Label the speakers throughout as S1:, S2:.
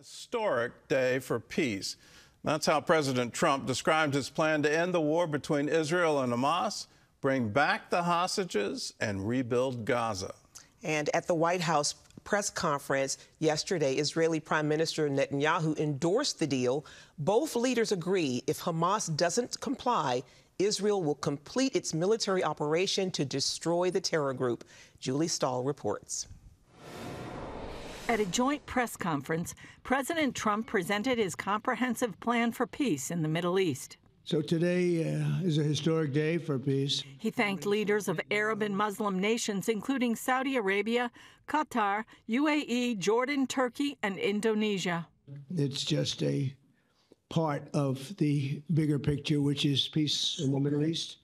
S1: Historic day for peace. That's how President Trump described his plan to end the war between Israel and Hamas, bring back the hostages, and rebuild Gaza.
S2: And at the White House press conference yesterday, Israeli Prime Minister Netanyahu endorsed the deal. Both leaders agree if Hamas doesn't comply, Israel will complete its military operation to destroy the terror group. Julie Stahl reports.
S3: At a joint press conference, President Trump presented his comprehensive plan for peace in the Middle East.
S4: So today is a historic day for peace.
S3: He thanked leaders of Arab and Muslim nations, including Saudi Arabia, Qatar, UAE, Jordan, Turkey, and Indonesia.
S4: It's just a part of the bigger picture, which is peace in the Middle East.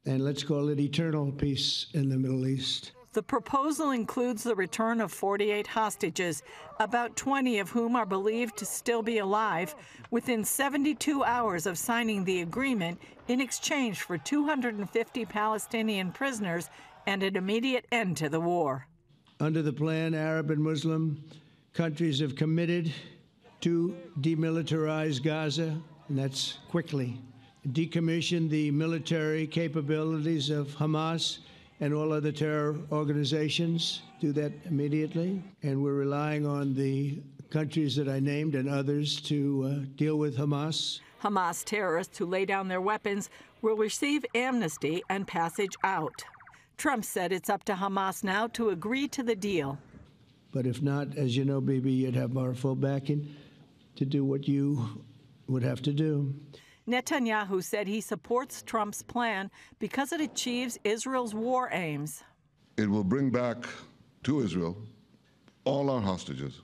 S4: And let's call it eternal peace in the Middle East.
S3: The proposal includes the return of 48 hostages, about 20 of whom are believed to still be alive, within 72 hours of signing the agreement in exchange for 250 Palestinian prisoners and an immediate end to the war.
S4: Under the plan, Arab and Muslim countries have committed to demilitarize Gaza, and that's quickly. Decommission the military capabilities of Hamas and all other terror organizations, do that immediately. And we're relying on the countries that I named and others to deal with Hamas.
S3: Hamas terrorists who lay down their weapons will receive amnesty and passage out. Trump said it's up to Hamas now to agree to the deal.
S4: But if not, as you know, Bibi, you'd have our full backing to do what you would have to do.
S3: Netanyahu said he supports Trump's plan because it achieves Israel's war aims.
S5: It will bring back to Israel all our hostages,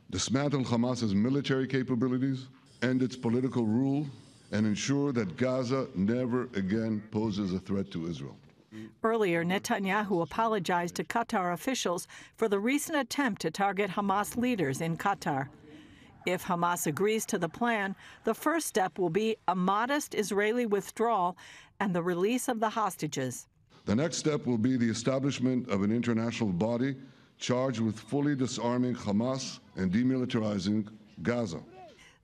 S5: dismantle Hamas's military capabilities, end its political rule, and ensure that Gaza never again poses a threat to Israel.
S3: Earlier, Netanyahu apologized to Qatar officials for the recent attempt to target Hamas leaders in Qatar. If Hamas agrees to the plan, the first step will be a modest Israeli withdrawal and the release of the hostages.
S5: The next step will be the establishment of an international body charged with fully disarming Hamas and demilitarizing Gaza.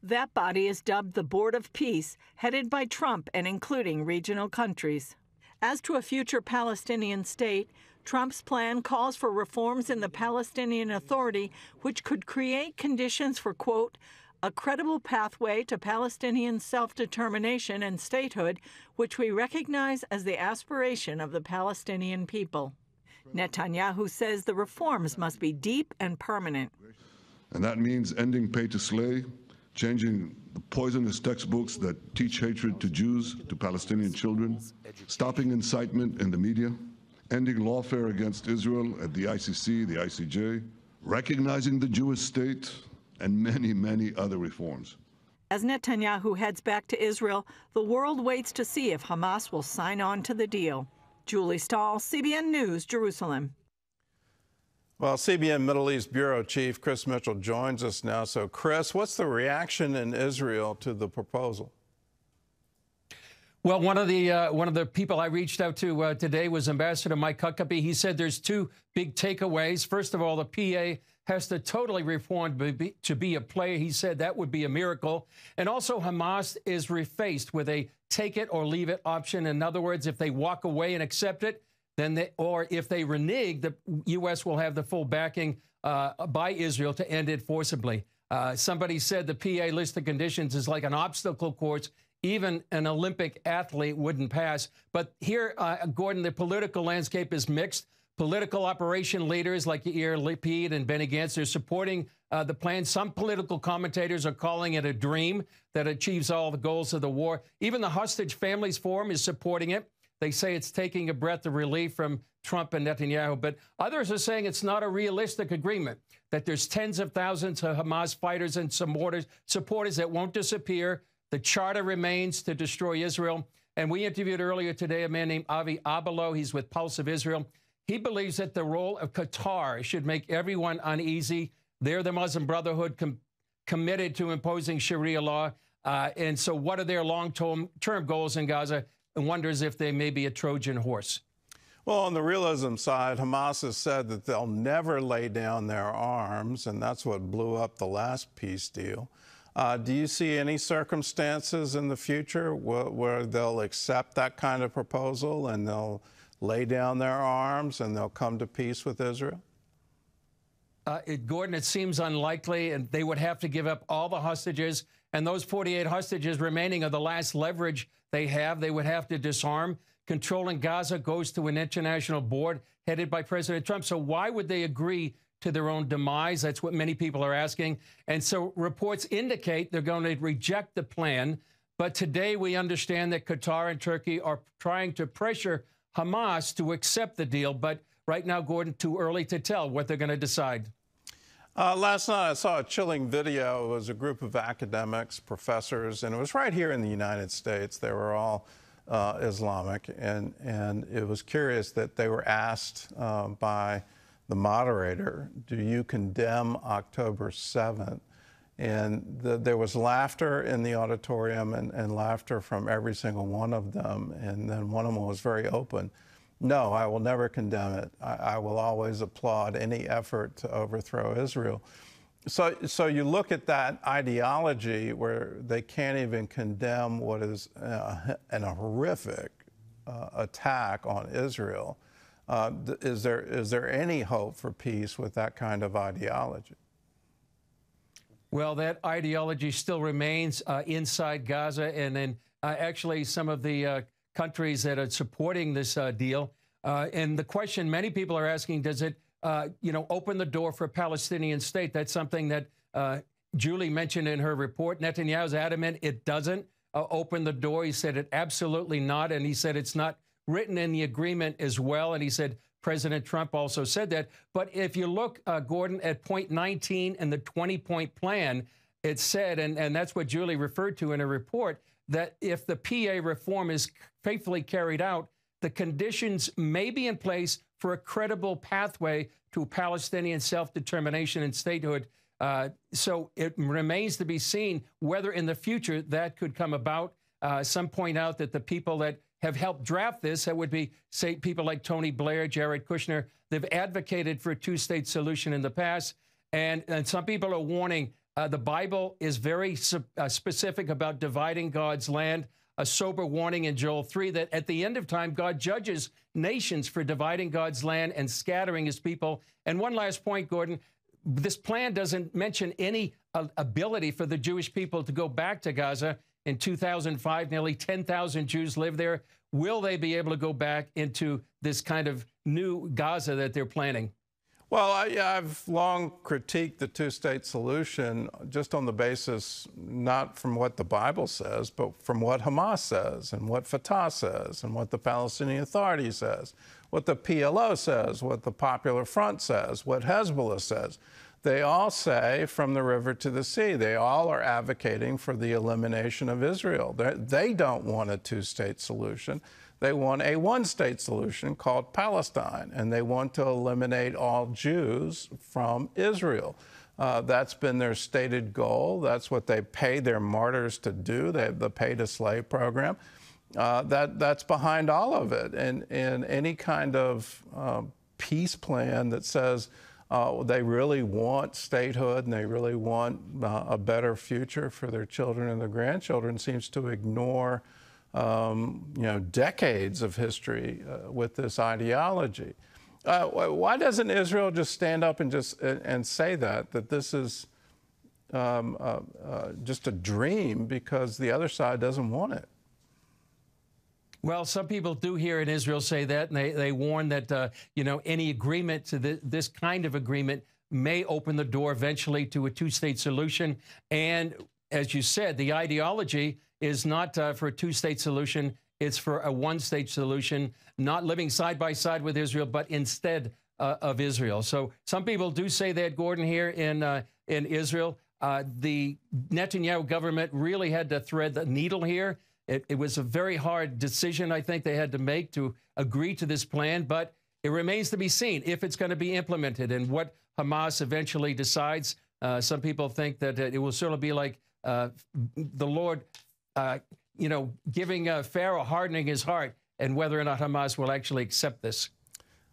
S3: That body is dubbed the Board of Peace, headed by Trump and including regional countries. As to a future Palestinian state, Trump's plan calls for reforms in the Palestinian Authority, which could create conditions for, quote, a credible pathway to Palestinian self-determination and statehood, which we recognize as the aspiration of the Palestinian people. Netanyahu says the reforms must be deep and permanent.
S5: And that means ending pay to slay, changing the poisonous textbooks that teach hatred to Jews, to Palestinian children, stopping incitement in the media, ending lawfare against Israel at the ICC, the ICJ, recognizing the Jewish state, and many, many other reforms.
S3: As Netanyahu heads back to Israel, the world waits to see if Hamas will sign on to the deal. Julie Stahl, CBN News, Jerusalem.
S1: Well, CBN Middle East Bureau Chief Chris Mitchell joins us now. So, Chris, what's the reaction in Israel to the proposal?
S6: Well, one of the people I reached out to today was Ambassador Mike Huckabee. He said there's two big takeaways. First of all, the PA has to totally reform to be a player. He said that would be a miracle. And also Hamas is refaced with a take it or leave it option. In other words, if they walk away and accept it, then or if they renege, the U.S. will have the full backing by Israel to end it forcibly. Somebody said the PA list of conditions is like an obstacle course. Even an Olympic athlete wouldn't pass. But here, Gordon, the political landscape is mixed. Political operation leaders like Yair Lapid and Benny Gantz are supporting the plan. Some political commentators are calling it a dream that achieves all the goals of the war. Even the Hostage Families Forum is supporting it. They say it's taking a breath of relief from Trump and Netanyahu. But others are saying it's not a realistic agreement, that there's tens of thousands of Hamas fighters and supporters that won't disappear. The charter remains to destroy Israel. And we interviewed earlier today a man named Avi Abelo. He's with Pulse of Israel. He believes that the role of Qatar should make everyone uneasy. They're the Muslim Brotherhood committed to imposing Sharia law. And so what are their long-term goals in Gaza? And wonders if they may be a Trojan horse.
S1: Well, on the realism side, Hamas has said that they'll never lay down their arms, and that's what blew up the last peace deal. Do you see any circumstances in the future where they'll accept that kind of proposal and they'll lay down their arms and they'll come to peace with Israel?
S6: Gordon, it seems unlikely, and they would have to give up all the hostages, and those 48 hostages remaining are the last leverage they have. They would have to disarm. Controlling Gaza goes to an international board headed by President Trump. So why would they agree to their own demise? That's what many people are asking. And so reports indicate they're going to reject the plan. But today we understand that Qatar and Turkey are trying to pressure Hamas to accept the deal. But right now, Gordon, too early to tell what they're going to decide.
S1: Last night I saw a chilling video. It was a group of academics, professors, and it was right here in the United States. They were all Islamic, and it was curious that they were asked by the moderator, do you condemn October 7th? And there was laughter in the auditorium and laughter from every single one of them. And then one of them was very open. No, I will never condemn it. I will always applaud any effort to overthrow Israel. So you look at that ideology where they can't even condemn what is a horrific attack on Israel. Is there any hope for peace with that kind of ideology?
S6: Well, that ideology still remains inside Gaza, and then actually some of the countries that are supporting this deal. And the question many people are asking, does it, open the door for a Palestinian state? That's something that Julie mentioned in her report. Netanyahu's adamant it doesn't open the door. He said it absolutely not. And he said it's not written in the agreement as well. And he said President Trump also said that. But if you look, Gordon, at point 19 in the 20-point plan, it said, and that's what Julie referred to in her report, that if the PA reform is faithfully carried out, the conditions may be in place for a credible pathway to Palestinian self-determination and statehood. So it remains to be seen whether in the future that could come about. Some point out that the people that have helped draft this, that would be, say, people like Tony Blair, Jared Kushner, they've advocated for a two-state solution in the past. And some people are warning the Bible is very specific about dividing God's land. A sober warning in Joel 3 that at the end of time, God judges nations for dividing God's land and scattering his people. And one last point, Gordon, this plan doesn't mention any ability for the Jewish people to go back to Gaza. In 2005, nearly 10,000 Jews lived there. Will they be able to go back into this kind of new Gaza that they're planning?
S1: Well, I've long critiqued the two-state solution just on the basis, not from what the Bible says, but from what Hamas says and what Fatah says and what the Palestinian Authority says, what the PLO says, what the Popular Front says, what Hezbollah says. They all say from the river to the sea. They all are advocating for the elimination of Israel. They don't want a two-state solution. They want a one-state solution called Palestine, and they want to eliminate all Jews from Israel. That's been their stated goal. That's what they pay their martyrs to do. They have the pay-to-slave program. That's behind all of it. And any kind of peace plan that says they really want statehood and they really want a better future for their children and their grandchildren seems to ignore decades of history with this ideology. Why doesn't Israel just stand up and say that this is just a dream because the other side doesn't want it?
S6: Well, some people do here in Israel say that, and they warn that, any agreement to this kind of agreement may open the door eventually to a two-state solution. And as you said, the ideology is not for a two-state solution. It's for a one-state solution, not living side by side with Israel, but instead of Israel. So some people do say that, Gordon, here in Israel. The Netanyahu government really had to thread the needle here. It was a very hard decision, I think, they had to make to agree to this plan. But it remains to be seen if it's going to be implemented and what Hamas eventually decides. Some people think that it will sort of be like the Lord giving Pharaoh, hardening his heart, and whether or not Hamas will actually accept this.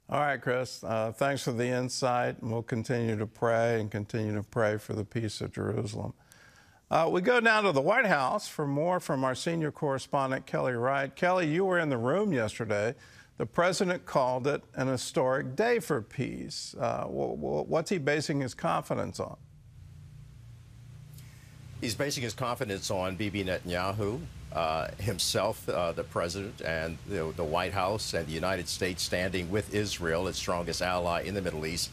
S1: All right, Chris. Thanks for the insight, and we'll continue to pray and continue to pray for the peace of Jerusalem. We go now to the White House for more from our senior correspondent, Kelly Wright. Kelly, you were in the room yesterday. The president called it an historic day for peace. What's he basing his confidence on?
S7: He's basing his confidence on Bibi Netanyahu, himself, the president, and the White House and the United States standing with Israel, its strongest ally in the Middle East.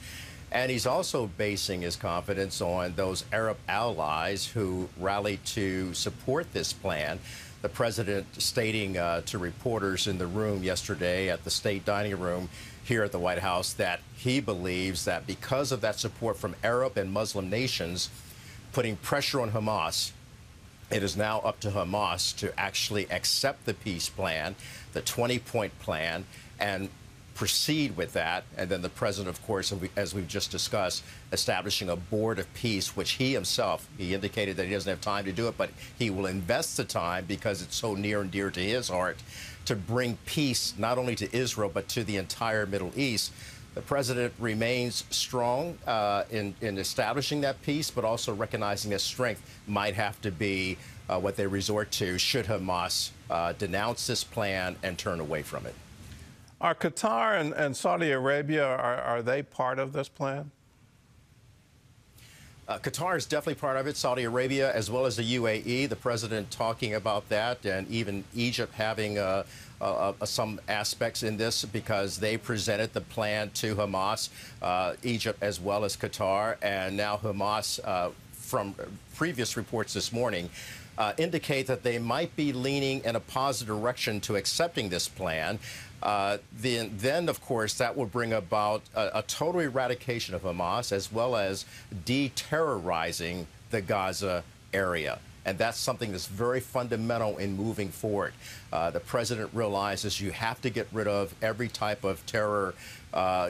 S7: And he's also basing his confidence on those Arab allies who rallied to support this plan. The president stating to reporters in the room yesterday at the state dining room here at the White House that he believes that because of that support from Arab and Muslim nations putting pressure on Hamas, it is now up to Hamas to actually accept the peace plan, the 20-point plan, and proceed with that. And then the president, of course, as we've just discussed, establishing a board of peace, which he himself, he indicated that he doesn't have time to do it, but he will invest the time because it's so near and dear to his heart to bring peace not only to Israel, but to the entire Middle East. The president remains strong in establishing that peace, but also recognizing that strength might have to be what they resort to should Hamas denounce this plan and turn away from it.
S1: Are Qatar and Saudi Arabia, are they part of this plan?
S7: Qatar is definitely part of it, Saudi Arabia, as well as the UAE, the president talking about that, and even Egypt having some aspects in this because they presented the plan to Hamas, Egypt as well as Qatar, and now Hamas, from previous reports this morning, indicate that they might be leaning in a positive direction to accepting this plan. Then, of course, that would bring about a total eradication of Hamas as well as de-terrorizing the Gaza area. And that's something that's very fundamental in moving forward. The president realizes you have to get rid of every type of terror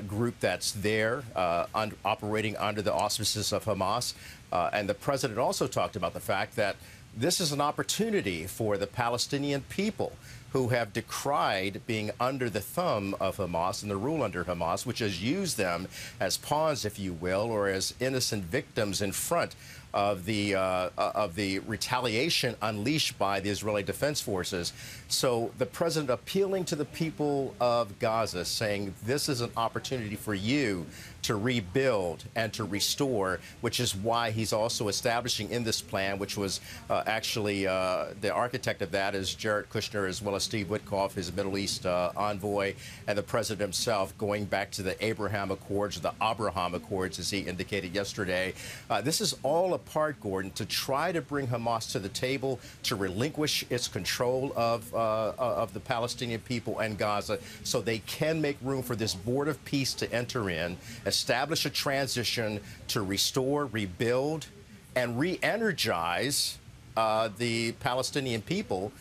S7: group that's there, operating under the auspices of Hamas. And the president also talked about the fact that this is an opportunity for the Palestinian people who have decried being under the thumb of Hamas and the rule under Hamas, which has used them as pawns, if you will, or as innocent victims in front of the retaliation unleashed by the Israeli Defense Forces. So the president appealing to the people of Gaza, saying this is an opportunity for you to rebuild and to restore, which is why he's also establishing in this plan, which was actually the architect of that is Jared Kushner, as well as Steve Witkoff, his Middle East envoy, and the president himself, going back to the Abraham Accords, or the Abraham Accords, as he indicated yesterday. This is all a part, Gordon, to try to bring Hamas to the table, to relinquish its control of the Palestinian people and Gaza, so they can make room for this board of peace to enter in, establish a transition to restore, rebuild, and re-energize the Palestinian people.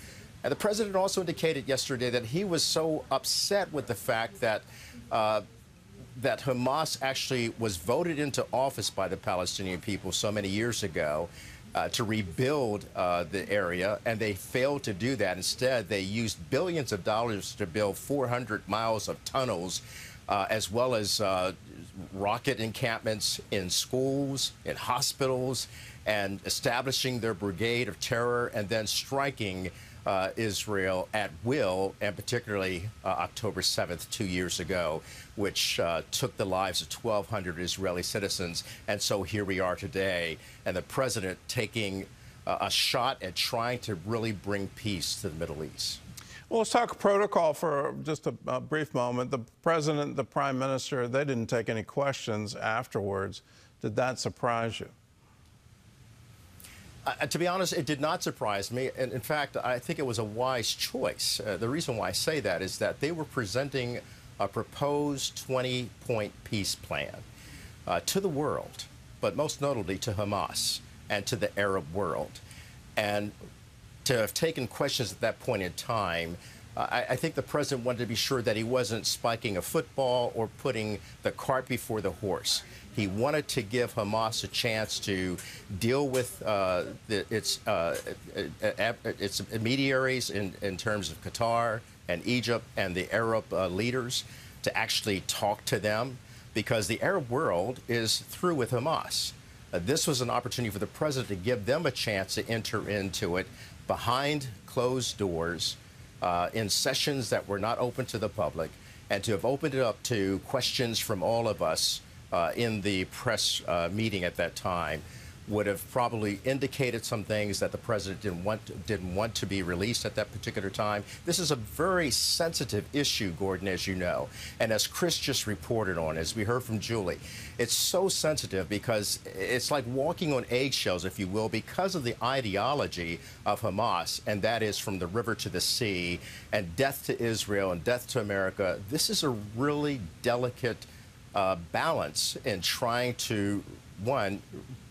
S7: And the president also indicated yesterday that he was so upset with the fact that that Hamas actually was voted into office by the Palestinian people so many years ago to rebuild the area, and they failed to do that. Instead, they used billions of dollars to build 400 miles of tunnels, as well as rocket encampments in schools, in hospitals, and establishing their brigade of terror, and then striking Israel at will, and particularly October 7th, 2 years ago, which took the lives of 1,200 Israeli citizens. And so here we are today, and the president taking a shot at trying to really bring peace to the Middle East.
S1: Well, let's talk protocol for just a brief moment. The president, the prime minister, they didn't take any questions afterwards. Did that surprise you?
S7: To be honest, it did not surprise me. And in fact, I think it was a wise choice. The reason why I say that is that they were presenting a proposed 20-point peace plan to the world, but most notably to Hamas and to the Arab world. And to have taken questions at that point in time, I think the president wanted to be sure that he wasn't spiking a football or putting the cart before the horse. He wanted to give Hamas a chance to deal with its intermediaries in terms of Qatar and Egypt and the Arab leaders, to actually talk to them, because the Arab world is through with Hamas. This was an opportunity for the president to give them a chance to enter into it behind closed doors, in sessions that were not open to the public, and to have opened it up to questions from all of us in the press meeting at that time would have probably indicated some things that the president didn't want to be released at that particular time. This is a very sensitive issue, Gordon, as you know, and as Chris just reported on, as we heard from Julie, it's so sensitive because it's like walking on eggshells, if you will, because of the ideology of Hamas, and that is from the river to the sea, and death to Israel and death to America. This is a really delicate balance in trying to, one,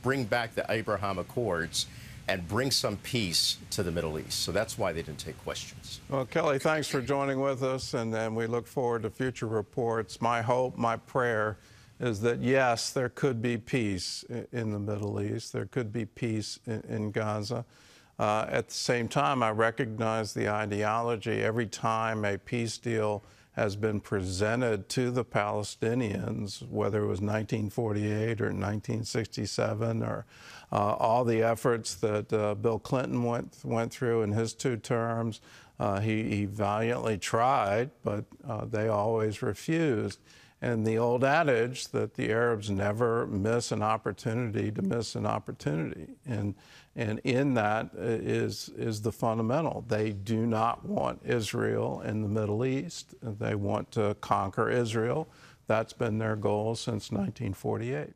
S7: bring back the Abraham Accords and bring some peace to the Middle East. So that's why they didn't take questions.
S1: Well, Kelly, thanks for joining with us, and then we look forward to future reports. My hope, my prayer is that, yes, there could be peace in the Middle East. There could be peace in Gaza. At the same time, I recognize the ideology. Every time a peace deal has been presented to the Palestinians, whether it was 1948 or 1967, or all the efforts that Bill Clinton went through in his 2 terms. He valiantly tried, but they always refused. And the old adage that the Arabs never miss an opportunity to miss an opportunity. And in that is the fundamental. They do not want Israel in the Middle East. They want to conquer Israel. That's been their goal since 1948.